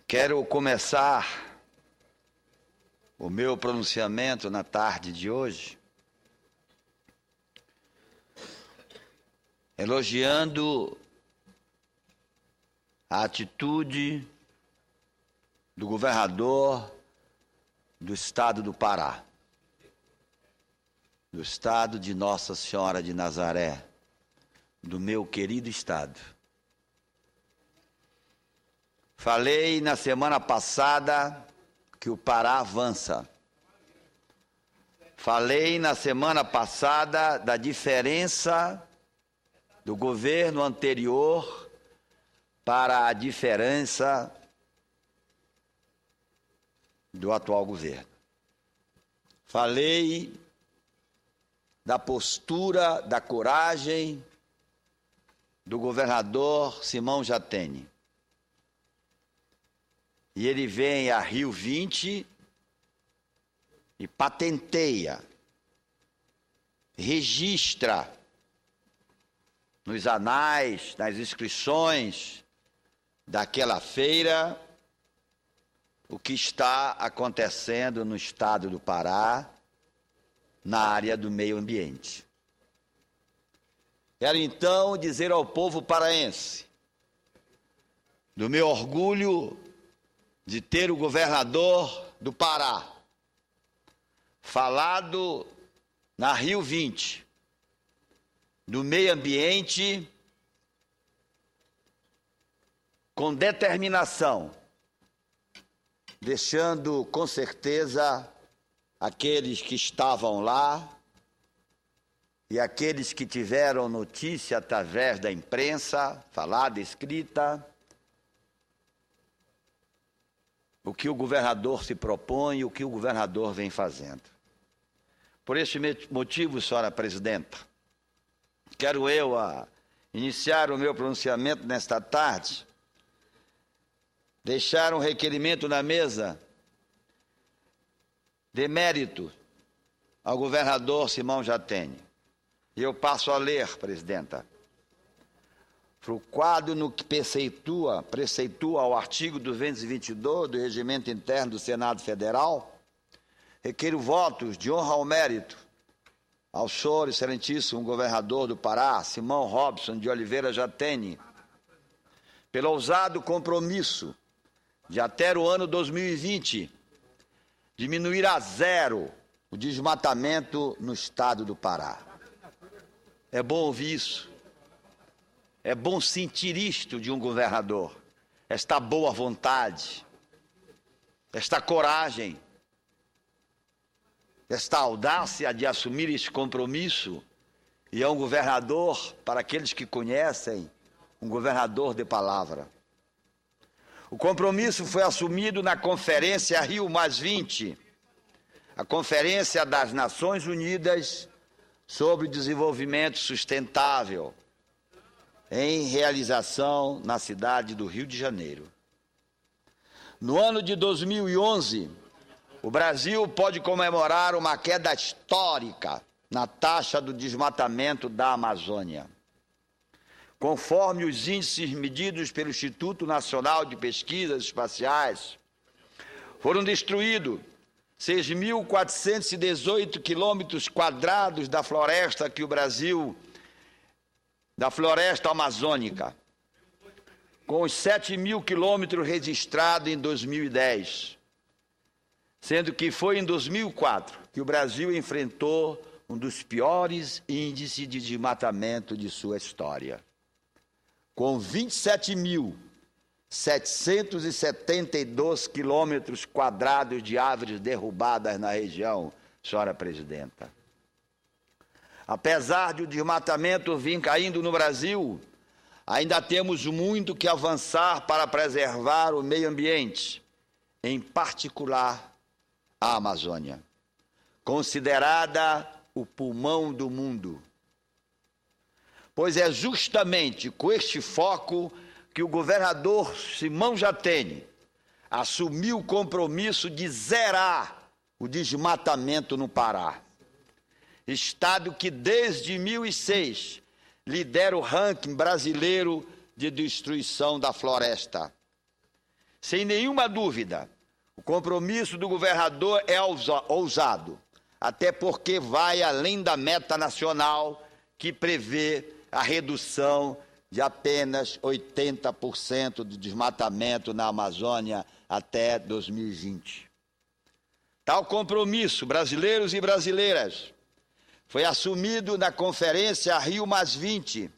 Quero começar o meu pronunciamento na tarde de hoje elogiando a atitude do governador do estado do Pará, do estado de Nossa Senhora de Nazaré, do meu querido estado. Falei na semana passada que o Pará avança. Falei na semana passada da diferença do governo anterior para a diferença do atual governo. Falei da postura, da coragem do governador Simão Jatene. E ele vem a Rio 20 e patenteia, registra nos anais, nas inscrições daquela feira, o que está acontecendo no estado do Pará, na área do meio ambiente. Quero então dizer ao povo paraense, do meu orgulho de ter o governador do Pará falado na Rio 20 do meio ambiente com determinação, deixando com certeza aqueles que estavam lá e aqueles que tiveram notícia através da imprensa, falada, escrita, o que o governador se propõe e o que o governador vem fazendo. Por este motivo, senhora presidenta, quero eu iniciar o meu pronunciamento nesta tarde, deixar um requerimento na mesa de mérito ao governador Simão Jatene. E eu passo a ler, presidenta. Fruquado no que preceitua o artigo 222 do Regimento Interno do Senado Federal, requeiro votos de honra ao mérito ao senhor excelentíssimo governador do Pará, Simão Robson de Oliveira Jatene, pelo ousado compromisso de até o ano 2020 diminuir a zero o desmatamento no estado do Pará. É bom ouvir isso. É bom sentir isto de um governador, esta boa vontade, esta coragem, esta audácia de assumir esse compromisso. E é um governador, para aqueles que conhecem, um governador de palavra. O compromisso foi assumido na Conferência Rio+20, a Conferência das Nações Unidas sobre o Desenvolvimento Sustentável, em realização na cidade do Rio de Janeiro. No ano de 2011, o Brasil pode comemorar uma queda histórica na taxa do desmatamento da Amazônia. Conforme os índices medidos pelo Instituto Nacional de Pesquisas Espaciais, foram destruídos 6.418 quilômetros quadrados da floresta da floresta amazônica, com os 7.000 quilômetros registrados em 2010, sendo que foi em 2004 que o Brasil enfrentou um dos piores índices de desmatamento de sua história, com 27.772 quilômetros quadrados de árvores derrubadas na região, senhora presidenta. Apesar de o desmatamento vir caindo no Brasil, ainda temos muito que avançar para preservar o meio ambiente, em particular a Amazônia, considerada o pulmão do mundo. Pois é justamente com este foco que o governador Simão Jatene assumiu o compromisso de zerar o desmatamento no Pará. Estado que desde 2006 lidera o ranking brasileiro de destruição da floresta, Sem nenhuma dúvida, o compromisso do governador é ousado, até porque vai além da meta nacional que prevê a redução de apenas 80% do desmatamento na Amazônia até 2020. Tal compromisso, brasileiros e brasileiras, foi assumido na Conferência Rio+20,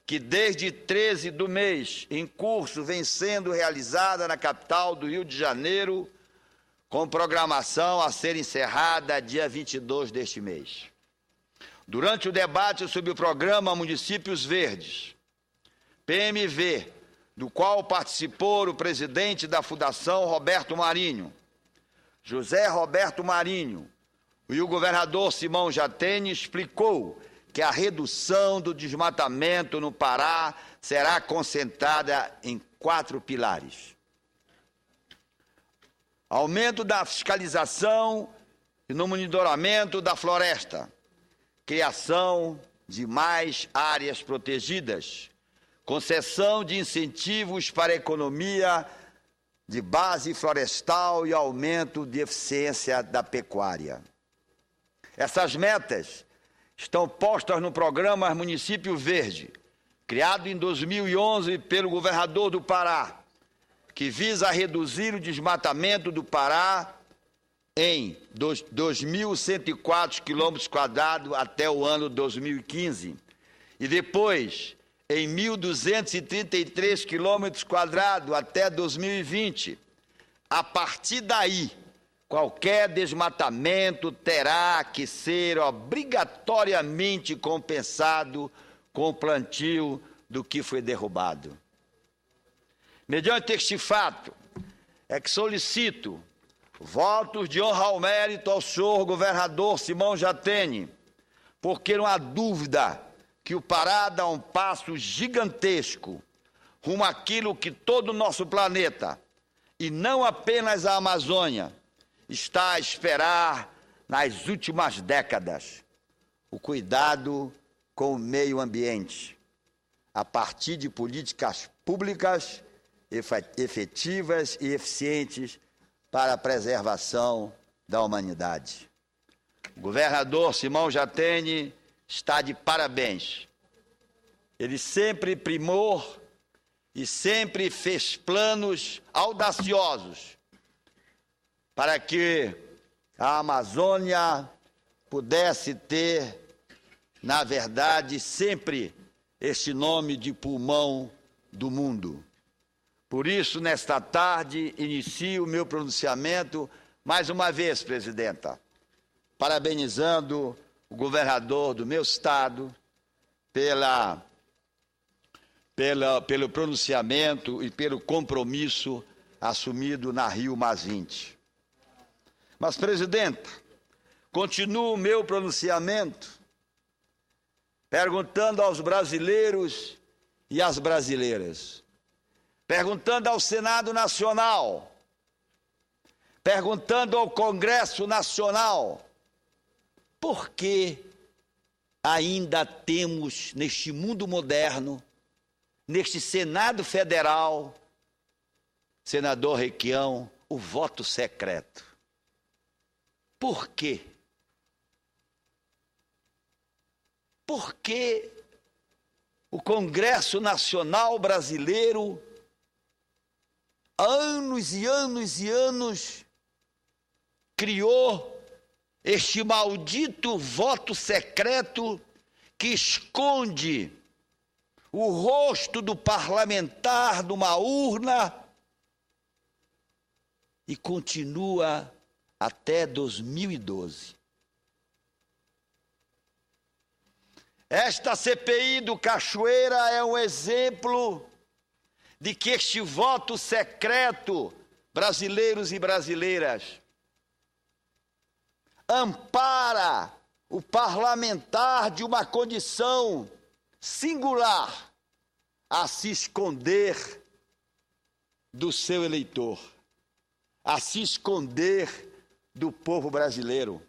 que desde 13 do mês em curso vem sendo realizada na capital do Rio de Janeiro, com programação a ser encerrada dia 22 deste mês. Durante o debate sobre o programa Municípios Verdes, PMV, do qual participou o presidente da Fundação Roberto Marinho, José Roberto Marinho, e o governador Simão Jatene, explicou que a redução do desmatamento no Pará será concentrada em 4 pilares: aumento da fiscalização e no monitoramento da floresta, criação de mais áreas protegidas, concessão de incentivos para a economia de base florestal e aumento de eficiência da pecuária. Essas metas estão postas no programa Município Verde, criado em 2011 pelo governador do Pará, que visa reduzir o desmatamento do Pará em 2.104 km² até o ano 2015 e depois em 1.233 km² até 2020. A partir daí, qualquer desmatamento terá que ser obrigatoriamente compensado com o plantio do que foi derrubado. Mediante este fato, é que solicito votos de honra ao mérito ao senhor governador Simão Jatene, porque não há dúvida que o Pará dá um passo gigantesco rumo àquilo que todo o nosso planeta, e não apenas a Amazônia, está a esperar nas últimas décadas: o cuidado com o meio ambiente, a partir de políticas públicas efetivas e eficientes para a preservação da humanidade. O governador Simão Jatene está de parabéns. Ele sempre primou e sempre fez planos audaciosos para que a Amazônia pudesse ter, na verdade, sempre este nome de pulmão do mundo. Por isso, nesta tarde, inicio o meu pronunciamento, mais uma vez, presidenta, parabenizando o governador do meu estado pelo pronunciamento e pelo compromisso assumido na Rio+20. Mas, presidenta, continuo o meu pronunciamento perguntando aos brasileiros e às brasileiras, perguntando ao Senado Nacional, perguntando ao Congresso Nacional, por que ainda temos neste mundo moderno, neste Senado Federal, senador Requião, o voto secreto? Por quê? Por que o Congresso Nacional Brasileiro, há anos e anos e anos, criou este maldito voto secreto que esconde o rosto do parlamentar numa urna e continua até 2012. Esta CPI do Cachoeira é um exemplo de que este voto secreto, brasileiros e brasileiras, ampara o parlamentar de uma condição singular a se esconder do seu eleitor, a se esconder do povo brasileiro.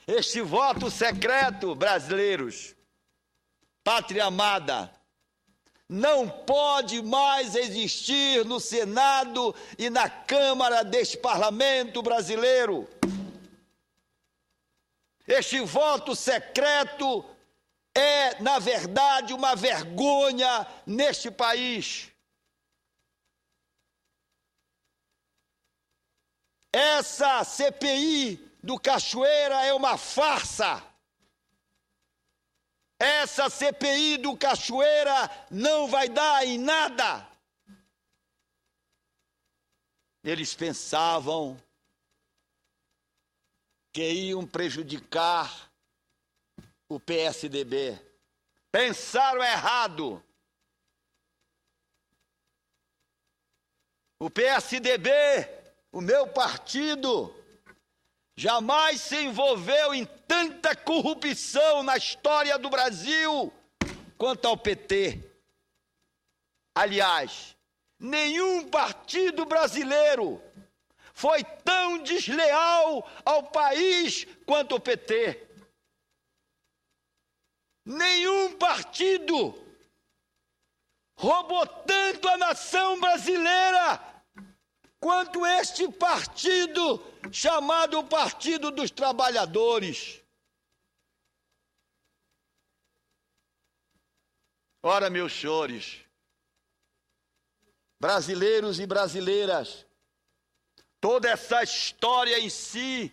Este voto secreto, brasileiros, pátria amada, não pode mais existir no Senado e na Câmara deste parlamento brasileiro. Este voto secreto é, na verdade, uma vergonha neste país. Essa CPI do Cachoeira é uma farsa. Essa CPI do Cachoeira não vai dar em nada. Eles pensavam que iam prejudicar o PSDB. Pensaram errado. O PSDB, o meu partido, jamais se envolveu em tanta corrupção na história do Brasil quanto ao PT. Aliás, nenhum partido brasileiro foi tão desleal ao país quanto o PT. Nenhum partido roubou tanto a nação brasileira quanto este partido, chamado Partido dos Trabalhadores. Ora, meus senhores, brasileiros e brasileiras, toda essa história em si,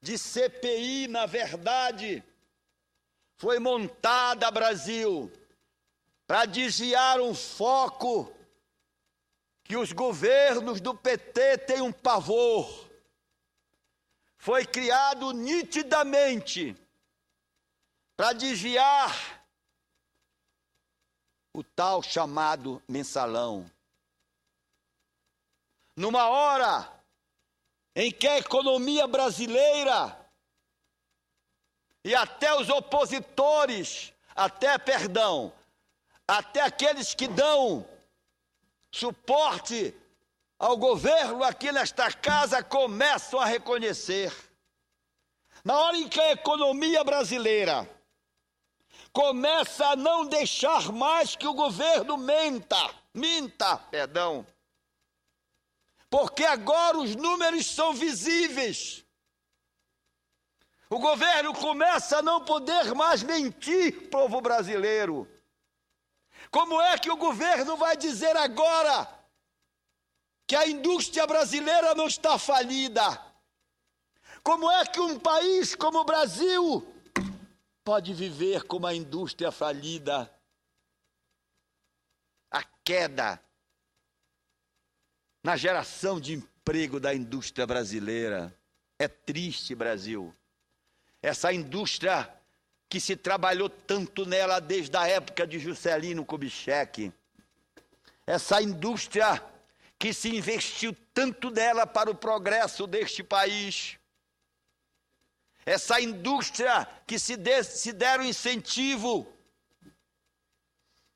de CPI, na verdade, foi montada, Brasil, para desviar um foco que os governos do PT têm um pavor. Foi criado nitidamente para desviar o tal chamado mensalão. Numa hora em que a economia brasileira e até os opositores, até aqueles que dão suporte ao governo aqui nesta casa começam a reconhecer. Na hora em que a economia brasileira começa a não deixar mais que o governo minta, porque agora os números são visíveis. O governo começa a não poder mais mentir, povo brasileiro. Como é que o governo vai dizer agora que a indústria brasileira não está falida? Como é que um país como o Brasil pode viver com uma indústria falida? A queda na geração de emprego da indústria brasileira. É triste, Brasil. Essa indústria que se trabalhou tanto nela desde a época de Juscelino Kubitschek. Essa indústria que se investiu tanto nela para o progresso deste país. Essa indústria que se deram incentivo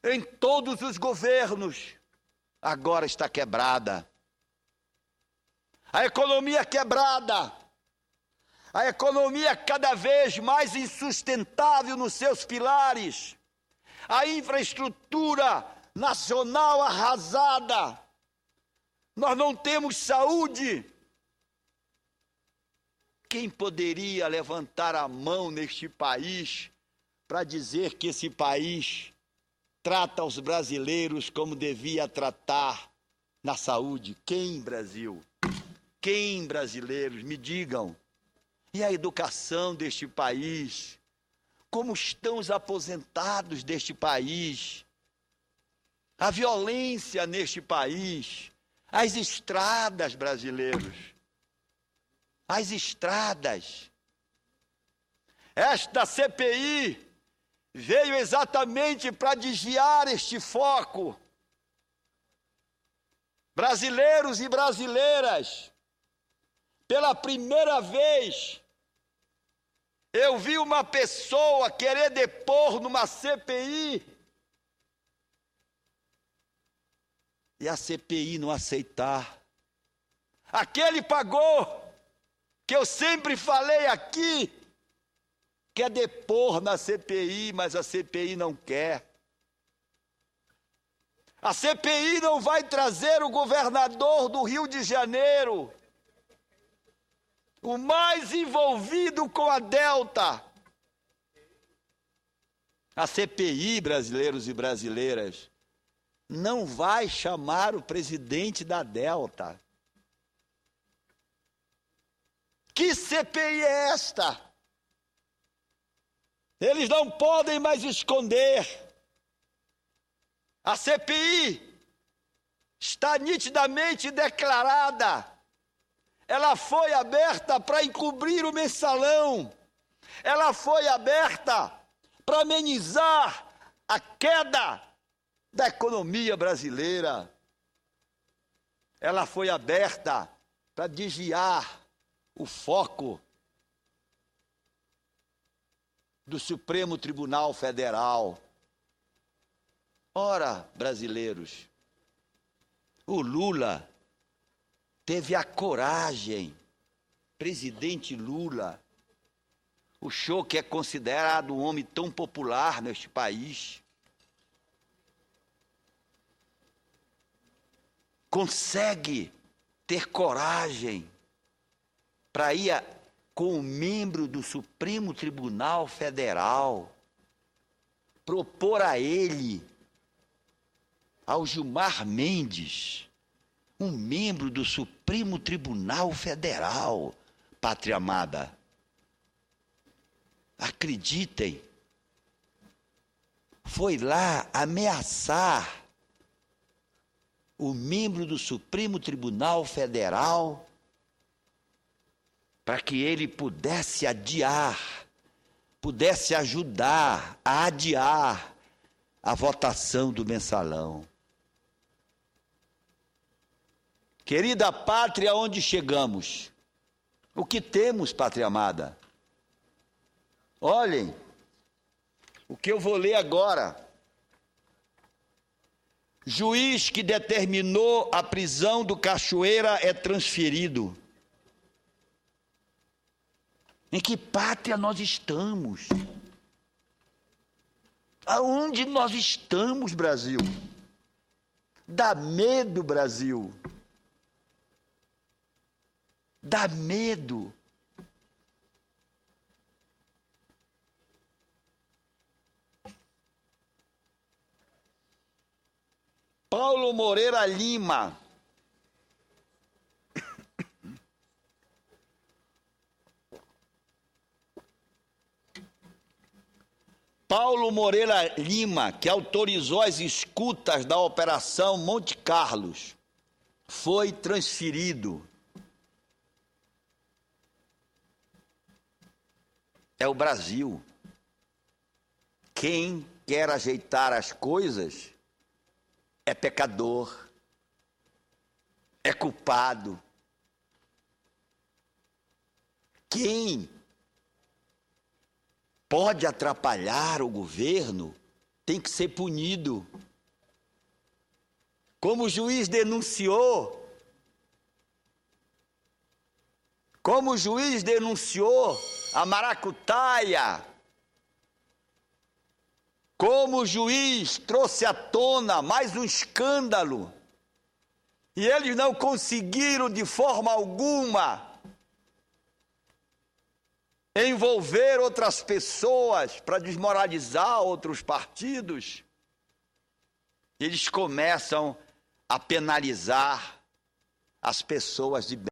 em todos os governos, agora está quebrada. A economia quebrada, a economia cada vez mais insustentável nos seus pilares, a infraestrutura nacional arrasada, nós não temos saúde. Quem poderia levantar a mão neste país para dizer que esse país trata os brasileiros como devia tratar na saúde? Quem, Brasil? Quem, brasileiros? Me digam. E a educação deste país? Como estão os aposentados deste país? A violência neste país? As estradas, brasileiros? As estradas? Esta CPI veio exatamente para desviar este foco. Brasileiros e brasileiras, pela primeira vez, eu vi uma pessoa querer depor numa CPI e a CPI não aceitar. Aquele pagou, que eu sempre falei aqui, quer depor na CPI, mas a CPI não quer. A CPI não vai trazer o governador do Rio de Janeiro, o mais envolvido com a Delta. A CPI, brasileiros e brasileiras, não vai chamar o presidente da Delta. Que CPI é esta? Eles não podem mais esconder. A CPI está nitidamente declarada. Ela foi aberta para encobrir o mensalão. Ela foi aberta para amenizar a queda da economia brasileira. Ela foi aberta para desviar o foco do Supremo Tribunal Federal. Ora, brasileiros, o Lula teve a coragem, presidente Lula, o senhor que é considerado um homem tão popular neste país, consegue ter coragem para ir com um membro do Supremo Tribunal Federal, propor a ele, ao Gilmar Mendes, um membro do Supremo Tribunal Federal, pátria amada. Acreditem, foi lá ameaçar o membro do Supremo Tribunal Federal para que ele pudesse adiar, pudesse ajudar a adiar a votação do mensalão. Querida pátria, onde chegamos? O que temos, pátria amada? Olhem, o que eu vou ler agora. Juiz que determinou a prisão do Cachoeira é transferido. Em que pátria nós estamos? Aonde nós estamos, Brasil? Dá medo, Brasil. Dá medo. Paulo Moreira Lima. Paulo Moreira Lima, que autorizou as escutas da Operação Monte Carlos, foi transferido. É o Brasil. Quem quer ajeitar as coisas é pecador, é culpado. Quem pode atrapalhar o governo tem que ser punido. Como o juiz denunciou, a maracutaia, como o juiz trouxe à tona mais um escândalo, e eles não conseguiram de forma alguma envolver outras pessoas para desmoralizar outros partidos, eles começam a penalizar as pessoas de bem.